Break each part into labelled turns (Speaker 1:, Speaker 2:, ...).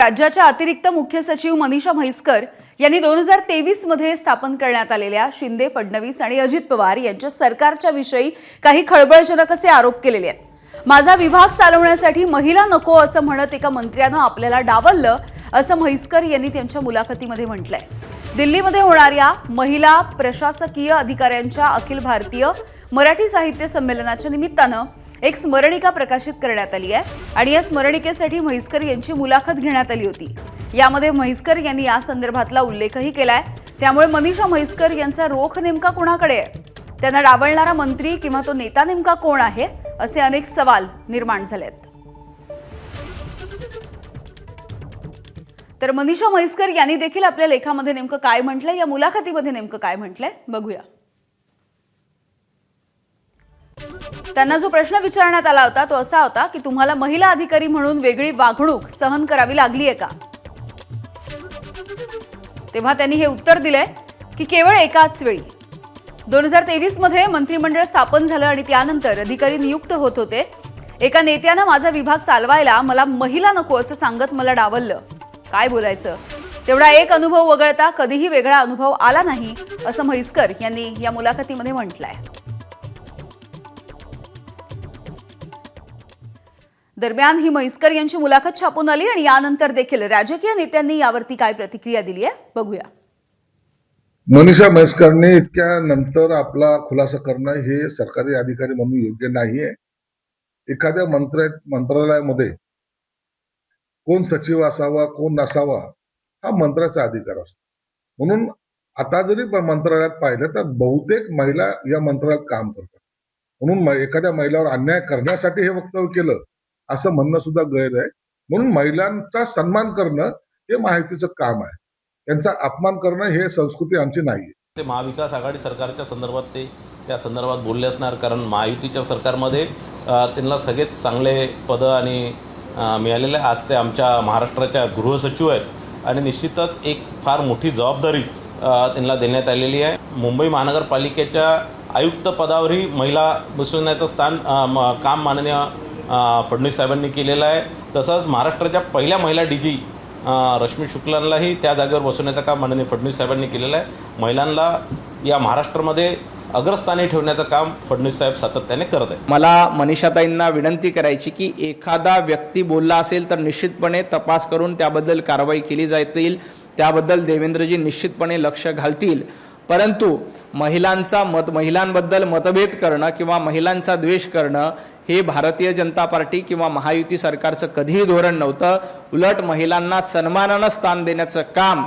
Speaker 1: राज्याच्या अतिरिक्त मुख्य सचिव मनीषा म्हैसकर यांनी 2023 मध्ये स्थापन करण्यात आलेल्या शिंदे, फडणवीस आणि अजित पवार यांच्या सरकारच्या विषयी काही खळबळजनक असे आरोप केलेले आहेत। माझा विभाग चालवण्यासाठी महिला नको असं म्हणत एका मंत्र्यानं आपल्याला डावललं असं म्हैसकर यांनी त्यांच्या मुलाखतीमध्ये म्हटलंय। दिल्लीमध्ये होणाऱ्या महिला प्रशासकीय अधिकाऱ्यांच्या अखिल भारतीय मराठी साहित्य संमेलनाच्या निमित्तानं एक स्मरणिका प्रकाशित करण्यात आली आहे आणि या स्मरणिकेसाठी म्हैसकर यांची मुलाखत घेण्यात आली होती। यामध्ये म्हैसकर यांनी या संदर्भातला उल्लेखही केलाय। त्यामुळे मनीषा म्हैसकर यांचा रोख नेमका कोणाकडे आहे, त्यांना डावलणारा मंत्री किंवा तो नेता नेमका कोण आहे, असे अनेक सवाल निर्माण झालेत। तर मनीषा म्हैसकर यांनी देखील आपल्या लेखामध्ये नेमकं काय म्हटलंय, या मुलाखतीमध्ये नेमकं काय म्हटलंय बघूया। त्यांना जो प्रश्न विचारण्यात आला होता तो असा होता की तुम्हाला महिला अधिकारी म्हणून वेगळी वागणूक सहन करावी लागली आहे का। तेव्हा त्यांनी हे उत्तर दिलंय की केवळ एकाच वेळी 2023 मध्ये मंत्रिमंडळ स्थापन झालं आणि त्यानंतर अधिकारी नियुक्त होत होते। एका नेत्यानं माझा विभाग चालवायला मला महिला नको असं सांगत मला डावललं। काय बोलायचं, तेवढा एक अनुभव वगळता कधीही वेगळा अनुभव आला नाही असं म्हैसकर यांनी या मुलाखतीमध्ये म्हटलंय। दरम्यान ही म्हैसकर यांची मुलाखत छापून आली आणि यानंतर देखील राजकीय नेत्यांनी यावरती काय प्रतिक्रिया दिली आहे बघूया।
Speaker 2: मनीषा म्हैसकरने इतक्या नंतर आपला खुलासा करणं हे सरकारी अधिकारी म्हणून योग्य नाहीये। एखाद्या मंत्रालयामध्ये कोण सचिव असावा कोण नसावा हा मंत्र्याचा अधिकार असतो। म्हणून आता जरी मंत्रालयात पाहिलं तर बहुतेक महिला या मंत्रालयात काम करतात। म्हणून एखाद्या महिलावर अन्याय करण्यासाठी हे वक्तव्य केलं असं म्हणणं सुद्धा गैर आहे। म्हणून महिलांचा सन्मान करणं हे महायुतीचं काम आहे, त्यांचा अपमान करणं हे संस्कृती आमची नाही।
Speaker 3: ते महाविकास आघाडी सरकारच्या संदर्भात त्या संदर्भात बोलले असणार, कारण महायुतीच्या सरकारमध्ये त्यांना सगळेच चांगले पदं आणि मिळालेले। आज ते आमच्या महाराष्ट्राच्या गृहसचिव आहेत आणि निश्चितच एक फार मोठी जबाबदारी त्यांना देण्यात आलेली आहे। मुंबई महानगरपालिकेच्या आयुक्त पदावरही महिला बसवण्याचं काम माननीय फडणवीस साहेबांनी केलेलं आहे। तसंच महाराष्ट्राच्या पहिल्या महिला डीजी रश्मी शुक्लांनाही त्या जागेवर बसवण्याचं काम माननीय फडणवीस साहेबांनी केलेलं आहे। महिलांना या महाराष्ट्रामध्ये अग्रस्थानी ठेवण्याचं काम फडणवीस साहेब सातत्याने करत आहेत।
Speaker 4: मला मनीषाताईंना विनंती करायची की एखादा व्यक्ती बोलला असेल तर निश्चितपणे तपास करून त्याबद्दल कारवाई केली जाईल, त्याबद्दल देवेंद्रजी निश्चितपणे लक्ष घालतील। परंतु महिलांबद्दल मतभेद करणं किंवा महिलांचा द्वेष करणं हे भारतीय जनता पार्टी किंवा महायुती सरकारचं कधीही धोरण नव्हतं। उलट महिलांना सन्मानानं स्थान देण्याचं काम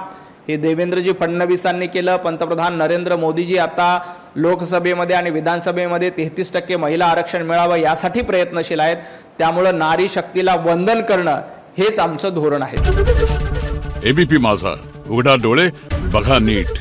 Speaker 4: हे देवेंद्रजी फडणवीसांनी केलं। पंतप्रधान नरेंद्र मोदीजी आता लोकसभेमध्ये आणि विधानसभेमध्ये 33% महिला आरक्षण मिळावं यासाठी प्रयत्नशील आहेत। त्यामुळे नारी शक्तीला वंदन करणं हेच आमचं धोरण आहे।
Speaker 5: एबीपी माझा, उघडा डोळे बघा नीट।